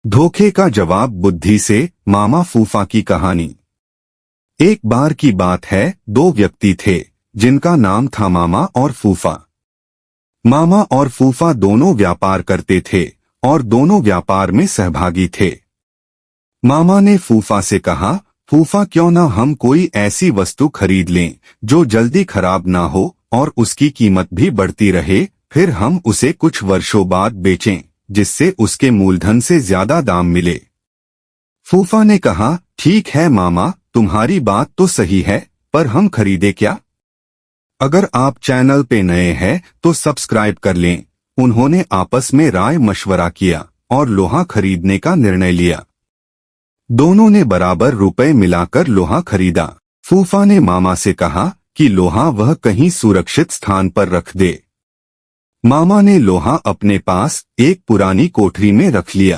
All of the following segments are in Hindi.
धोखे का जवाब बुद्धि से। मामा फूफा की कहानी। एक बार की बात है, दो व्यक्ति थे जिनका नाम था मामा और फूफा। मामा और फूफा दोनों व्यापार करते थे और दोनों व्यापार में सहभागी थे। मामा ने फूफा से कहा, फूफा क्यों ना हम कोई ऐसी वस्तु खरीद लें जो जल्दी खराब ना हो और उसकी कीमत भी बढ़ती रहे, फिर हम उसे कुछ वर्षों बाद बेचें जिससे उसके मूलधन से ज्यादा दाम मिले। फूफा ने कहा, ठीक है मामा, तुम्हारी बात तो सही है, पर हम खरीदे क्या? अगर आप चैनल पे नए हैं तो सब्सक्राइब कर लें। उन्होंने आपस में राय मशवरा किया और लोहा खरीदने का निर्णय लिया। दोनों ने बराबर रुपए मिलाकर लोहा खरीदा। फूफा ने मामा से कहा कि लोहा वह कहीं सुरक्षित स्थान पर रख दे। मामा ने लोहा अपने पास एक पुरानी कोठरी में रख लिया।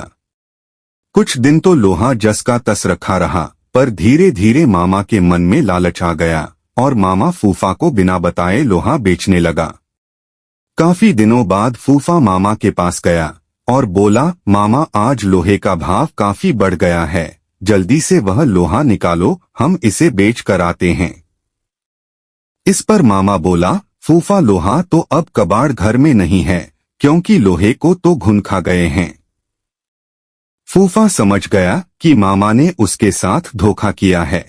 कुछ दिन तो लोहा जस का तस रखा रहा, पर धीरे धीरे मामा के मन में लालच आ गया और मामा फूफा को बिना बताए लोहा बेचने लगा। काफी दिनों बाद फूफा मामा के पास गया और बोला, मामा आज लोहे का भाव काफी बढ़ गया है, जल्दी से वह लोहा निकालो, हम इसे बेच कर आते हैं। इस पर मामा बोला, फूफा लोहा तो अब कबाड़ घर में नहीं है, क्योंकि लोहे को तो घुन खा गए हैं। फूफा समझ गया कि मामा ने उसके साथ धोखा किया है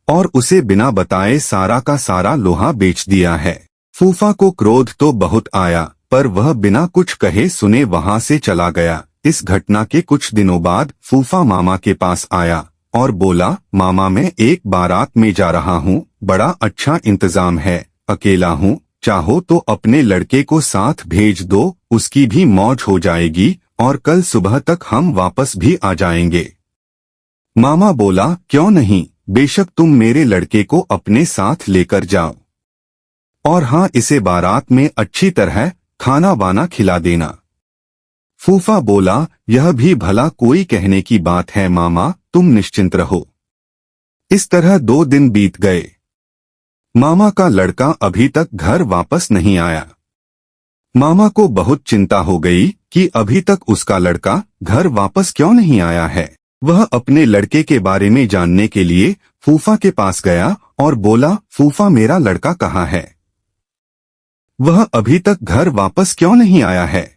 और उसे बिना बताए सारा का सारा लोहा बेच दिया है। फूफा को क्रोध तो बहुत आया, पर वह बिना कुछ कहे सुने वहां से चला गया। इस घटना के कुछ दिनों बाद फूफा मामा के पास आया और बोला, मामा मैं एक बारात में जा रहा हूँ, बड़ा अच्छा इंतजाम है, अकेला हूँ, चाहो तो अपने लड़के को साथ भेज दो, उसकी भी मौज हो जाएगी और कल सुबह तक हम वापस भी आ जाएंगे। मामा बोला, क्यों नहीं, बेशक तुम मेरे लड़के को अपने साथ लेकर जाओ, और हाँ, इसे बारात में अच्छी तरह खाना वाना खिला देना। फूफा बोला, यह भी भला कोई कहने की बात है मामा, तुम निश्चिंत रहो। इस तरह 2 दिन बीत गए। मामा का लड़का अभी तक घर वापस नहीं आया। मामा को बहुत चिंता हो गई कि अभी तक उसका लड़का घर वापस क्यों नहीं आया है। वह अपने लड़के के बारे में जानने के लिए फूफा के पास गया और बोला, फूफा मेरा लड़का कहाँ है? वह अभी तक घर वापस क्यों नहीं आया है?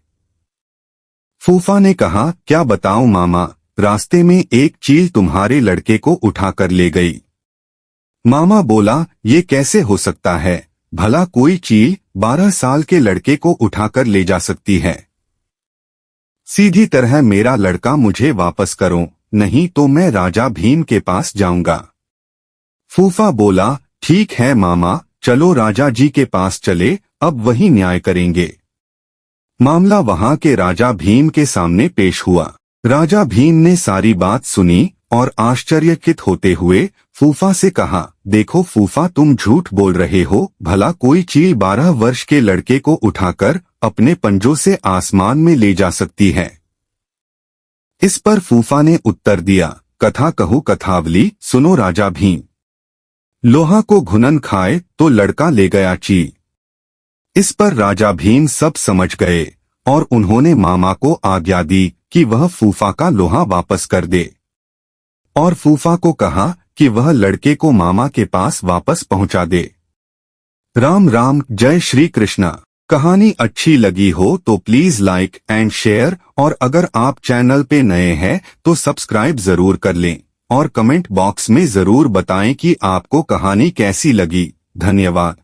फूफा ने कहा, क्या बताऊं मामा, रास्ते में एक चील तुम्हारे लड़के को उठाकर ले गई। मामा बोला, ये कैसे हो सकता है, भला कोई चील 12 साल के लड़के को उठाकर ले जा सकती है? सीधी तरह मेरा लड़का मुझे वापस करो, नहीं तो मैं राजा भीम के पास जाऊंगा। फूफा बोला, ठीक है मामा, चलो राजा जी के पास चले, अब वही न्याय करेंगे। मामला वहां के राजा भीम के सामने पेश हुआ। राजा भीम ने सारी बात सुनी और आश्चर्यचकित होते हुए फूफा से कहा, देखो फूफा, तुम झूठ बोल रहे हो, भला कोई चील 12 वर्ष के लड़के को उठाकर अपने पंजों से आसमान में ले जा सकती है? इस पर फूफा ने उत्तर दिया, कथा कहूँ कथावली, सुनो राजा भीम। लोहा को घुनन खाए तो लड़का ले गया चील। इस पर राजा भीम सब समझ गए और उन्होंने मामा को आज्ञा दी कि वह फूफा का लोहा वापस कर दे, और फूफा को कहा कि वह लड़के को मामा के पास वापस पहुंचा दे। राम राम, जय श्री कृष्णा। कहानी अच्छी लगी हो तो प्लीज लाइक एंड शेयर, और अगर आप चैनल पे नए हैं तो सब्सक्राइब जरूर कर लें और कमेंट बॉक्स में जरूर बताएं कि आपको कहानी कैसी लगी। धन्यवाद।